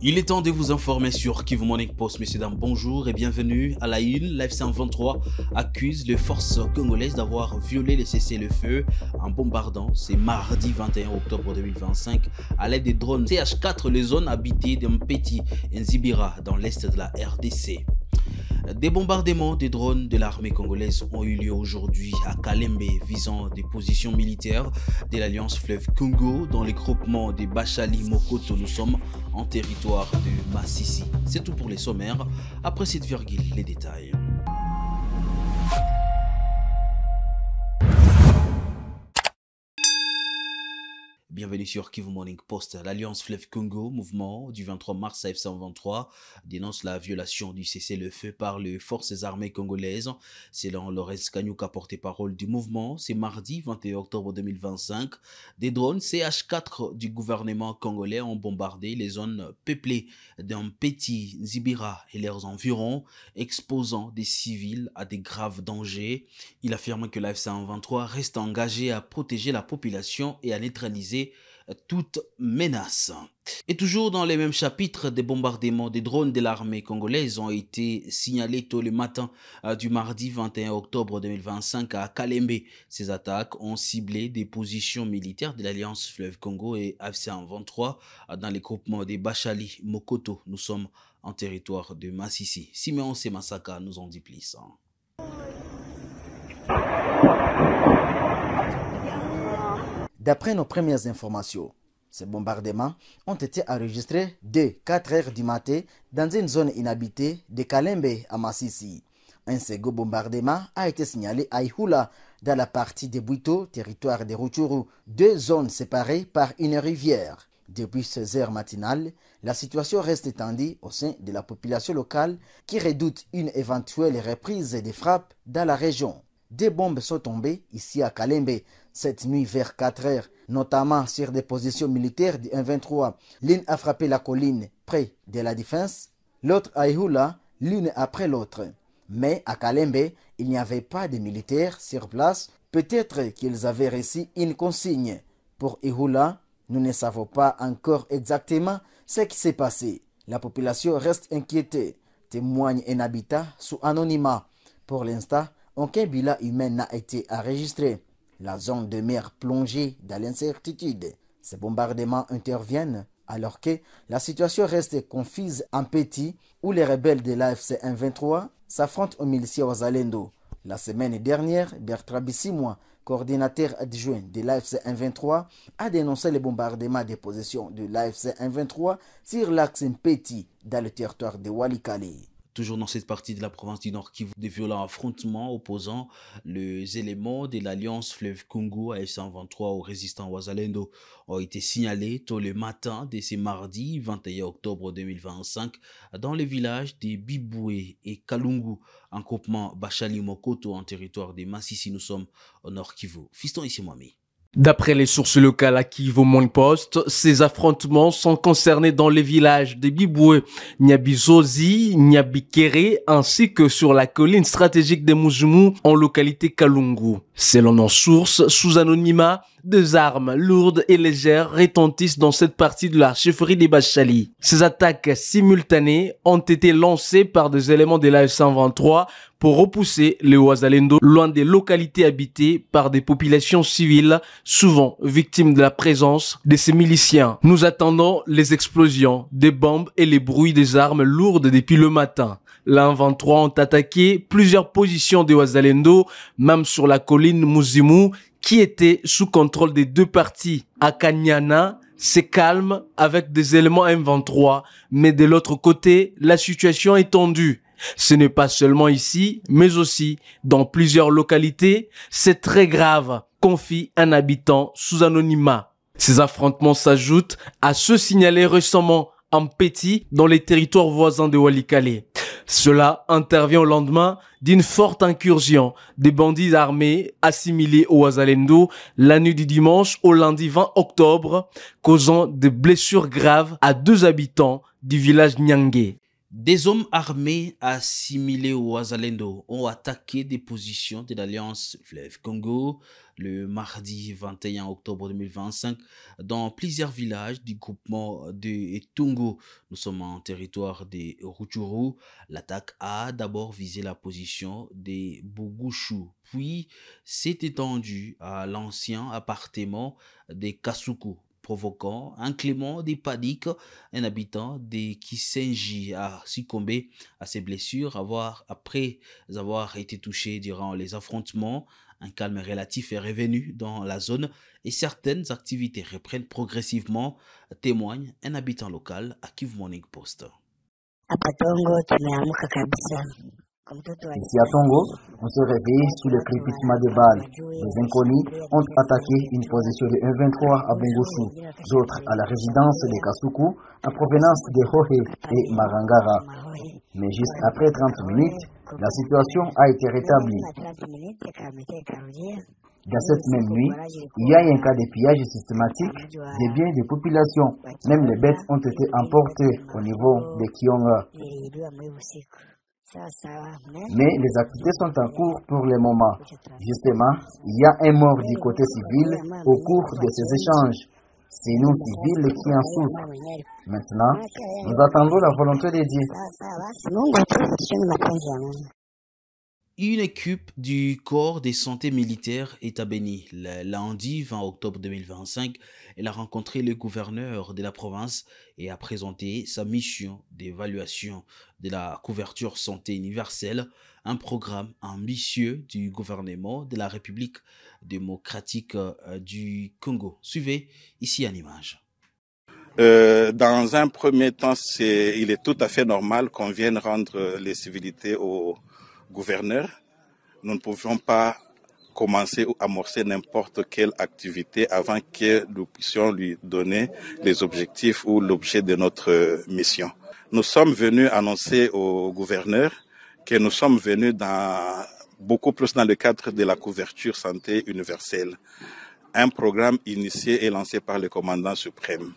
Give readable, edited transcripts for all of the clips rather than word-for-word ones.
Il est temps de vous informer sur Kivu Morning Post, messieurs dames, bonjour et bienvenue à la une. L'AFC M23 accuse les forces congolaises d'avoir violé les cessez-le-feu en bombardant, c'est mardi 21 octobre 2025, à l'aide des drones CH4, les zones habitées d'Mpeti et Nzibira dans l'est de la RDC. Des bombardements des drones de l'armée congolaise ont eu lieu aujourd'hui à Kalembe visant des positions militaires de l'Alliance Fleuve Congo dans les groupements de Bachali Mokoto. Nous sommes en territoire de Massissi. C'est tout pour les sommaires. Après cette virgule, les détails. Bienvenue sur Kivu Morning Post. L'Alliance Fleuve Congo, mouvement du 23 mars AFC M23, dénonce la violation du cessez-le-feu par les forces armées congolaises. Selon Laurence Kanyuka, porte-parole du mouvement, c'est mardi 21 octobre 2025. Des drones CH4 du gouvernement congolais ont bombardé les zones peuplées d'Mpeti, Nzibira et leurs environs, exposant des civils à des graves dangers. Il affirme que l'AFC M23 reste engagé à protéger la population et à neutraliser toute menace. Et toujours dans les mêmes chapitres, des bombardements des drones de l'armée congolaise ont été signalés tôt le matin du mardi 21 octobre 2025 à Kalembe. Ces attaques ont ciblé des positions militaires de l'Alliance Fleuve Congo et AFC M23 dans les groupements des Bachali Mokoto. Nous sommes en territoire de Massissi. Simeon Semasaka nous en dit plus. D'après nos premières informations, ces bombardements ont été enregistrés dès 4 heures du matin dans une zone inhabitée de Kalembe à Massissi. Un second bombardement a été signalé à Ihula, dans la partie de Bwito, territoire de Rutshuru, deux zones séparées par une rivière. Depuis 16 heures matinales, la situation reste tendue au sein de la population locale qui redoute une éventuelle reprise des frappes dans la région. Des bombes sont tombées ici à Kalembe cette nuit vers 4 heures, notamment sur des positions militaires du M23. L'une a frappé la colline près de la défense, l'autre à Ihula, l'une après l'autre. Mais à Kalembe, il n'y avait pas de militaires sur place. Peut-être qu'ils avaient reçu une consigne. Pour Ihula, nous ne savons pas encore exactement ce qui s'est passé. La population reste inquiétée, témoigne un habitat sous anonymat. Pour l'instant, aucun bilan humain n'a été enregistré. La zone demeure plongée dans l'incertitude. Ces bombardements interviennent alors que la situation reste confuse en Petit, où les rebelles de l'AFC M23 s'affrontent aux miliciens Wazalendo. La semaine dernière, Bertrand Bissimwa, coordinateur adjoint de l'AFC M23, a dénoncé les bombardements des positions de l'AFC M23 sur l'axe Petit dans le territoire de Walikale. Toujours dans cette partie de la province du Nord Kivu, des violents affrontements opposant les éléments de l'Alliance Fleuve Congo AFC M23 aux résistants Wazalendo ont été signalés tôt le matin de ce mardi 21 octobre 2025 dans les villages de Biboué et Kalungu, en groupement Bachali Mokoto en territoire de Massissi. Nous sommes au Nord Kivu. Fiston ici Mwami. D'après les sources locales à Kivu Morning Post, ces affrontements sont concernés dans les villages de Biboué, Nyabizozi, Nyabikere ainsi que sur la colline stratégique de Muzumu en localité Kalungu. Selon nos sources, sous anonymat, des armes lourdes et légères retentissent dans cette partie de la chefferie des Bachali. Ces attaques simultanées ont été lancées par des éléments de l'AFC M23 pour repousser les Wazalendo loin des localités habitées par des populations civiles, souvent victimes de la présence de ces miliciens. Nous attendons les explosions, des bombes et les bruits des armes lourdes depuis le matin. La M23 ont attaqué plusieurs positions des Wazalendo, même sur la colline Muzimu, qui était sous contrôle des deux parties. À Kanyana, c'est calme avec des éléments M23, mais de l'autre côté, la situation est tendue. Ce n'est pas seulement ici, mais aussi dans plusieurs localités. C'est très grave, confie un habitant sous anonymat. Ces affrontements s'ajoutent à ceux signalés récemment en Petit dans les territoires voisins de Walikale. Cela intervient au lendemain d'une forte incursion des bandits armés assimilés au Wazalendo la nuit du dimanche au lundi 20 octobre, causant des blessures graves à 2 habitants du village Nyangé. Des hommes armés assimilés au Wazalendo ont attaqué des positions de l'Alliance Fleuve Congo le mardi 21 octobre 2025 dans plusieurs villages du groupement de Etungo. Nous sommes en territoire des Rutshuru. L'attaque a d'abord visé la position des Bugushu, puis s'est étendue à l'ancien appartement des Kasuku, provoquant un climat de panique. Un habitant de Kisenji a succombé à ses blessures après avoir été touché durant les affrontements. Un calme relatif est revenu dans la zone et certaines activités reprennent progressivement, témoigne un habitant local à Kivu Morning Post. Ici à Tongo, on se réveille sous le crépitement des balles. Les inconnus ont attaqué une position de 1-23 à Bongoshu, d'autres à la résidence des Kasuku, en provenance de Hohe et Marangara. Mais juste après 30 minutes, la situation a été rétablie. Dans cette même nuit, il y a eu un cas de pillage systématique des biens des populations. Même les bêtes ont été emportées au niveau de Kionga. Mais les activités sont en cours pour le moment. Justement, il y a un mort du côté civil au cours de ces échanges. C'est nous civils qui en souffrent. Maintenant, nous attendons la volonté de Dieu. Une équipe du corps des santé militaires est à Béni. Le lundi 20 octobre 2025, elle a rencontré le gouverneur de la province et a présenté sa mission d'évaluation de la couverture santé universelle, un programme ambitieux du gouvernement de la République démocratique du Congo. Suivez ici en image. Dans un premier temps, il est tout à fait normal qu'on vienne rendre les civilités au gouverneur. Nous ne pouvons pas commencer ou amorcer n'importe quelle activité avant que nous puissions lui donner les objectifs ou l'objet de notre mission. Nous sommes venus annoncer au gouverneur que nous sommes venus beaucoup plus dans le cadre de la couverture santé universelle, un programme initié et lancé par le commandant suprême.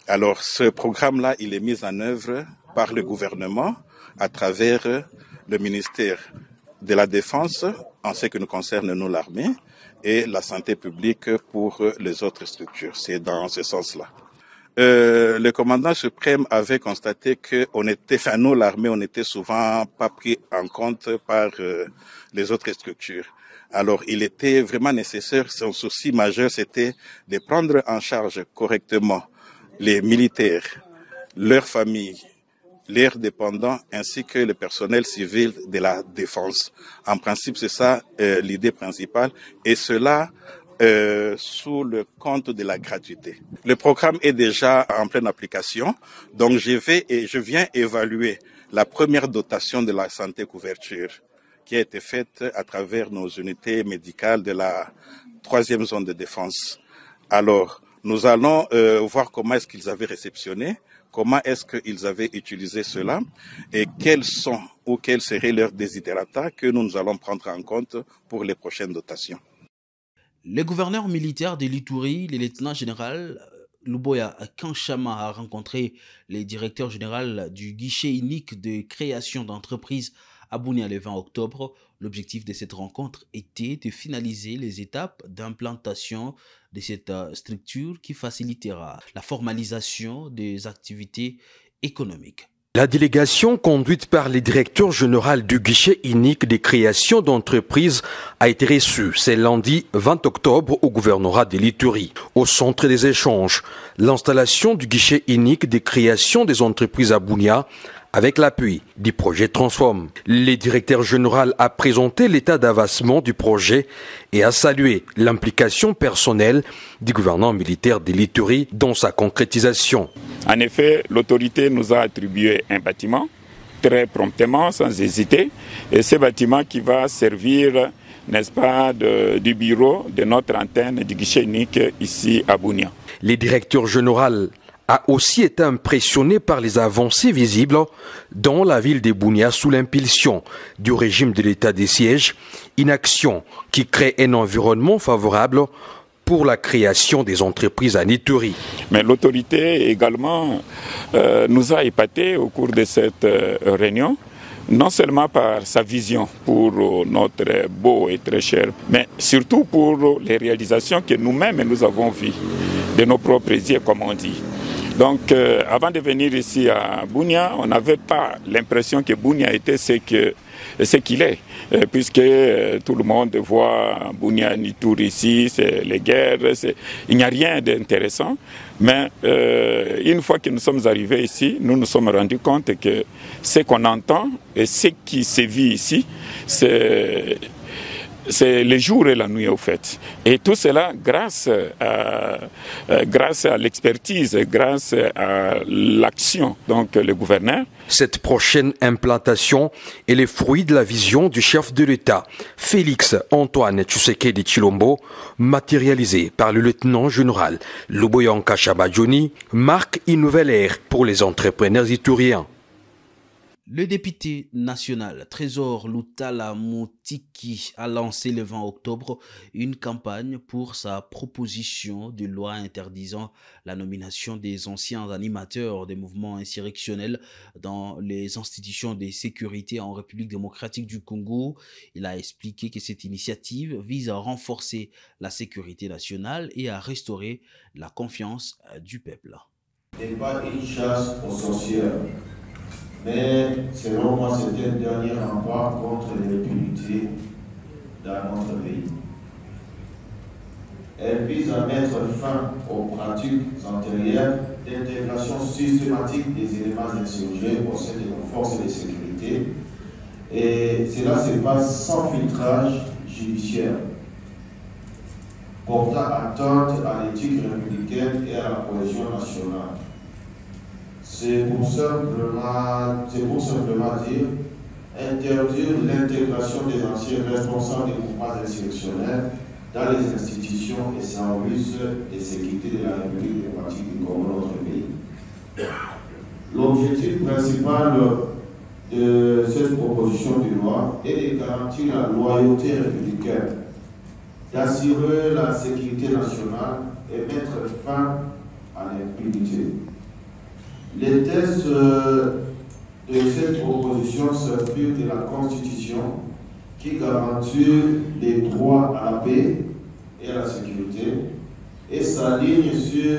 Alors, ce programme-là, il est mis en œuvre par le gouvernement à travers le ministère de la Défense, en ce qui nous concerne, nous, l'armée, et la santé publique pour les autres structures. C'est dans ce sens-là. Le commandant suprême avait constaté que nous, l'armée, on n'était souvent pas pris en compte par les autres structures. Alors, il était vraiment nécessaire, son souci majeur, c'était de prendre en charge correctement les militaires, leurs familles, leurs dépendants, ainsi que le personnel civil de la défense. En principe, c'est ça l'idée principale, et cela sous le compte de la gratuité. Le programme est déjà en pleine application, donc je viens évaluer la première dotation de la santé couverture qui a été faite à travers nos unités médicales de la 3e zone de défense. Alors, nous allons voir comment est-ce qu'ils avaient réceptionné, comment est-ce qu'ils avaient utilisé cela et quels sont ou quels seraient leurs desiderata que nous allons prendre en compte pour les prochaines dotations. Le gouverneur militaire de l'Ituri, le lieutenant-général Luboya Kanchama, a rencontré le directeur général du guichet unique de création d'entreprises à Bunia le 20 octobre. L'objectif de cette rencontre était de finaliser les étapes d'implantation de cette structure qui facilitera la formalisation des activités économiques. La délégation conduite par le directeur général du guichet unique des créations d'entreprises a été reçue ce lundi 20 octobre au gouvernorat de l'Ituri. Au centre des échanges, l'installation du guichet unique des créations des entreprises à Bunia avec l'appui du projet Transform. Le directeur général a présenté l'état d'avancement du projet et a salué l'implication personnelle du gouvernement militaire de l'Ituri dans sa concrétisation. En effet, l'autorité nous a attribué un bâtiment très promptement, sans hésiter, et ce bâtiment qui va servir, n'est-ce pas, du bureau de notre antenne du guichet unique ici à Bunia. Le directeur général a aussi été impressionné par les avancées visibles dans la ville de Bunia sous l'impulsion du régime de l'état de siège, une action qui crée un environnement favorable pour la création des entreprises à Ituri. Mais l'autorité également nous a épatés au cours de cette réunion, non seulement par sa vision pour notre beau et très cher, mais surtout pour les réalisations que nous-mêmes nous avons vues de nos propres yeux, comme on dit. Donc, avant de venir ici à Bunia, on n'avait pas l'impression que Bunia était ce qu'il est, puisque tout le monde voit Bunia Ituri ici, c'est les guerres, il n'y a rien d'intéressant. Mais une fois que nous sommes arrivés ici, nous nous sommes rendus compte que ce qu'on entend et ce qui se vit ici, c'est le jour et la nuit au fait. Et tout cela grâce à l'expertise, grâce à l'action. Donc le gouverneur. Cette prochaine implantation est le fruit de la vision du chef de l'État, Félix Antoine Tshisekedi Tshilombo, matérialisée par le lieutenant général Luboyanka Shabajoni, marque une nouvelle ère pour les entrepreneurs ituriens. Le député national Trésor Lutala Mutiki a lancé le 20 octobre une campagne pour sa proposition de loi interdisant la nomination des anciens animateurs des mouvements insurrectionnels dans les institutions de sécurité en République démocratique du Congo. Il a expliqué que cette initiative vise à renforcer la sécurité nationale et à restaurer la confiance du peuple. Ce n'est pas une chasse aux sorcières. Mais selon moi, c'est un dernier rempart contre l'impunité dans notre pays. Elle vise à mettre fin aux pratiques antérieures d'intégration systématique des éléments insurgés au sein de nos forces de sécurité. Et cela se passe sans filtrage judiciaire, portant atteinte à l'éthique républicaine et à la cohésion nationale. C'est pour simplement dire interdire l'intégration des anciens responsables des mouvements insurrectionnels dans les institutions et services de sécurité de la République démocratique du Congo, notre pays. L'objectif principal de cette proposition de loi est de garantir la loyauté républicaine, d'assurer la sécurité nationale et mettre fin à l'impunité. Les textes de cette proposition s'inspirent de la Constitution qui garantit les droits à la paix et à la sécurité et s'aligne sur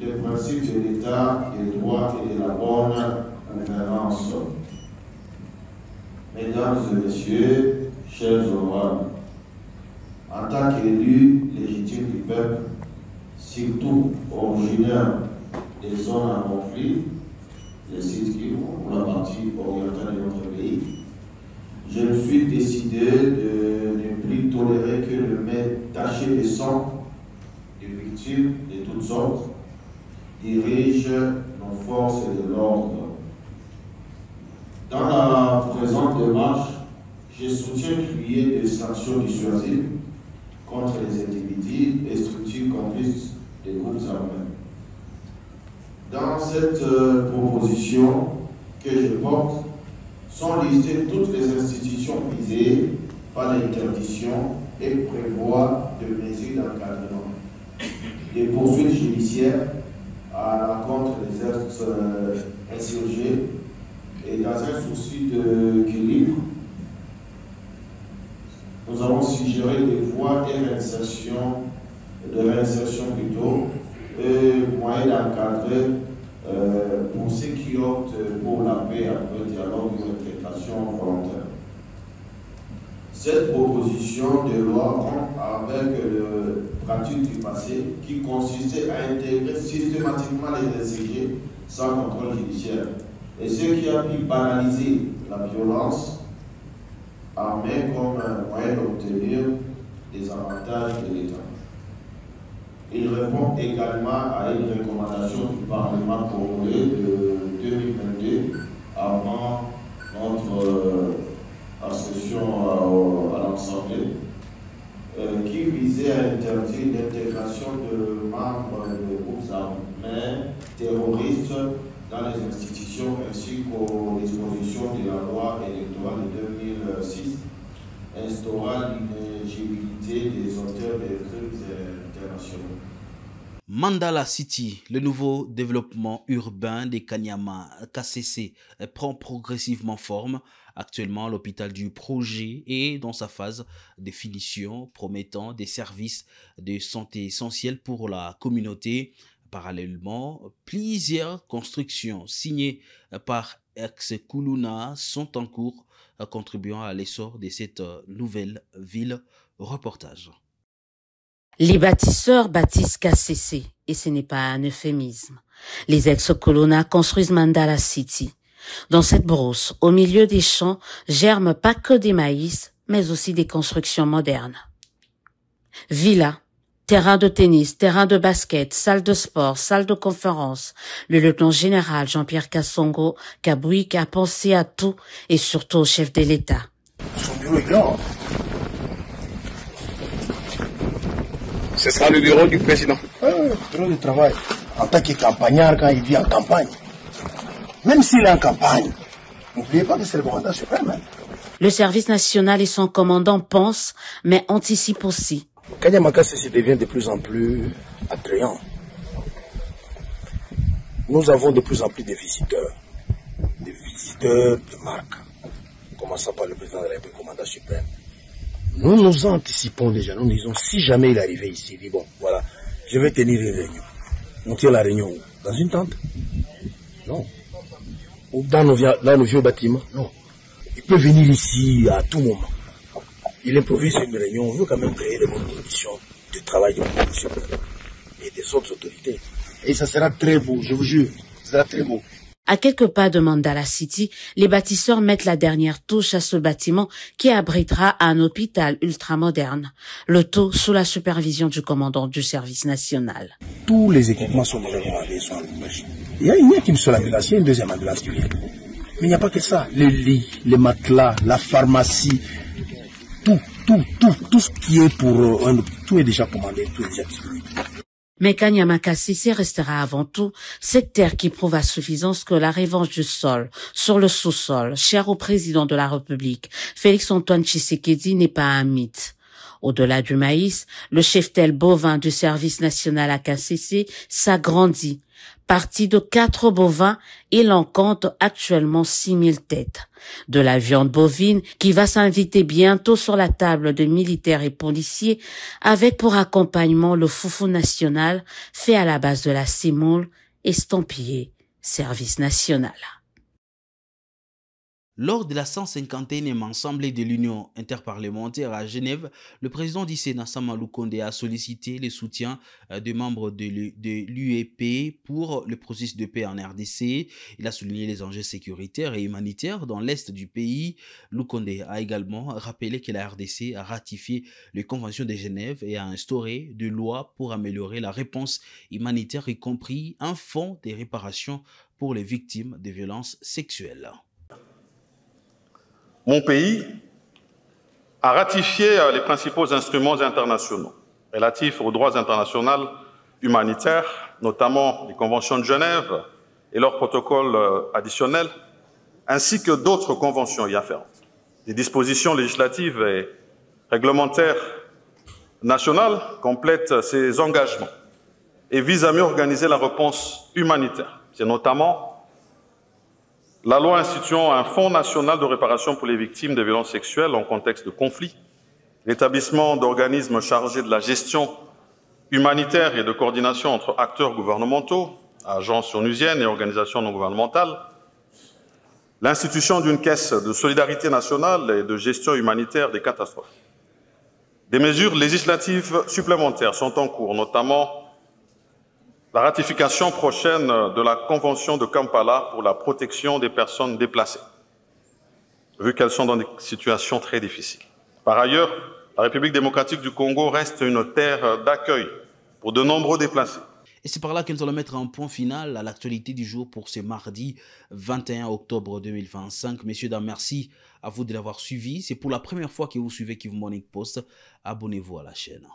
les principes de l'État, des droits et de la bonne gouvernance. Mesdames et messieurs, chers honorables, en tant qu'élus légitimes du peuple, surtout originaires des zones en conflit, les sites qui pour la partie orientale de notre pays, je me suis décidé de ne plus tolérer que le maître taché de sang de victimes de toutes sortes dirige nos forces de l'ordre. Dans la présente démarche, je soutiens qu'il y ait des sanctions dissuasives contre les individus et structures complices des groupes armés. Dans cette proposition que je porte, sont listées toutes les institutions visées par l'interdiction et prévoient de mesures d'encadrement, des poursuites judiciaires à l'encontre des êtres insurgés et dans un souci d'équilibre, nous avons suggéré des voies de réinsertion plutôt, et moyens d'encadrer pour ceux qui optent pour la paix après le dialogue et l'intégration volontaire. Cette proposition de loi rompt avec le pratique du passé qui consistait à intégrer systématiquement les insurgés sans contrôle judiciaire, et ce qui a pu banaliser la violence armée comme un moyen d'obtenir des avantages de l'État. Il répond également à une recommandation du Parlement congolais de 2022 avant notre accession à l'Assemblée qui visait à interdire l'intégration de membres de groupes armés terroristes dans les institutions ainsi qu'aux dispositions de la loi électorale de 2006 instaurant l'inéligibilité des auteurs des crimes internationaux. Mandala City, le nouveau développement urbain des Kanyama KCC, prend progressivement forme. Actuellement, l'hôpital du projet est dans sa phase de finition, promettant des services de santé essentiels pour la communauté. Parallèlement, plusieurs constructions signées par ex-Kuluna sont en cours, contribuant à l'essor de cette nouvelle ville. Reportage. Les bâtisseurs bâtissent KCC, et ce n'est pas un euphémisme. Les ex-Kuluna construisent Mandala City. Dans cette brousse, au milieu des champs, germent pas que des maïs, mais aussi des constructions modernes. Villas, terrain de tennis, terrain de basket, salle de sport, salle de conférence. Le lieutenant général Jean-Pierre Kassongo Kabouik a pensé à tout et surtout au chef de l'État. Son bureau est grand. Ce sera le bureau du président. Le bureau de travail. En tant que campagnard, quand il vit en campagne. Même s'il est en campagne, n'oubliez pas que c'est le commandant suprême. Le service national et son commandant pensent, mais anticipent aussi. Kanyama KCC devient de plus en plus attrayant. Nous avons de plus en plus de visiteurs de marque, commençant par le président de la République, commandant suprême. Nous nous anticipons déjà, nous disons, si jamais il arrivait ici, il dit, bon, voilà, je vais tenir une réunion. On tient la réunion où? Dans une tente? Non. Ou dans nos vieux bâtiments? Non. Il peut venir ici à tout moment. Il improvise une réunion, on veut quand même créer les bonnes conditions de travail du commandant suprême et des autres autorités. Et ça sera très beau, je vous jure, ça sera très beau. À quelques pas de Mandala City, les bâtisseurs mettent la dernière touche à ce bâtiment qui abritera un hôpital ultramoderne. Le tout sous la supervision du commandant du service national. Tous les équipements sont déjà commandés, sont en machine. Il n'y a qu'une seule ambulance, il y a une deuxième ambulance qui vient. Mais il n'y a pas que ça. Les lits, les matelas, la pharmacie, tout ce qui est pour un hôpital, tout est déjà commandé, tout est déjà disponible. Mais Kanyama KCC restera avant tout cette terre qui prouve à suffisance que la revanche du sol sur le sous-sol, cher au président de la République, Félix-Antoine Tshisekedi, n'est pas un mythe. Au-delà du maïs, le cheptel bovin du service national à KCC s'agrandit. Parti de 4 bovins, il en compte actuellement 6000 têtes. De la viande bovine qui va s'inviter bientôt sur la table de militaires et policiers avec pour accompagnement le foufou national fait à la base de la semoule estampillé service national. Lors de la 151e Assemblée de l'Union interparlementaire à Genève, le président du Sénat, Sama Lukonde, a sollicité le soutien des membres de l'UEP pour le processus de paix en RDC. Il a souligné les enjeux sécuritaires et humanitaires dans l'est du pays. Lukonde a également rappelé que la RDC a ratifié les conventions de Genève et a instauré des lois pour améliorer la réponse humanitaire, y compris un fonds de réparation pour les victimes de violences sexuelles. Mon pays a ratifié les principaux instruments internationaux relatifs aux droits internationaux humanitaires, notamment les conventions de Genève et leurs protocoles additionnels, ainsi que d'autres conventions y afférentes. Des dispositions législatives et réglementaires nationales complètent ces engagements et visent à mieux organiser la réponse humanitaire. C'est notamment la loi instituant un fonds national de réparation pour les victimes de violences sexuelles en contexte de conflit, l'établissement d'organismes chargés de la gestion humanitaire et de coordination entre acteurs gouvernementaux, agences onusiennes et organisations non gouvernementales, l'institution d'une caisse de solidarité nationale et de gestion humanitaire des catastrophes. Des mesures législatives supplémentaires sont en cours, notamment la ratification prochaine de la Convention de Kampala pour la protection des personnes déplacées, vu qu'elles sont dans des situations très difficiles. Par ailleurs, la République démocratique du Congo reste une terre d'accueil pour de nombreux déplacés. Et c'est par là que nous allons mettre un point final à l'actualité du jour pour ce mardi 21 octobre 2025. Messieurs, dames, merci à vous de l'avoir suivi. C'est pour la première fois que vous suivez Kivu Morning Post. Abonnez-vous à la chaîne.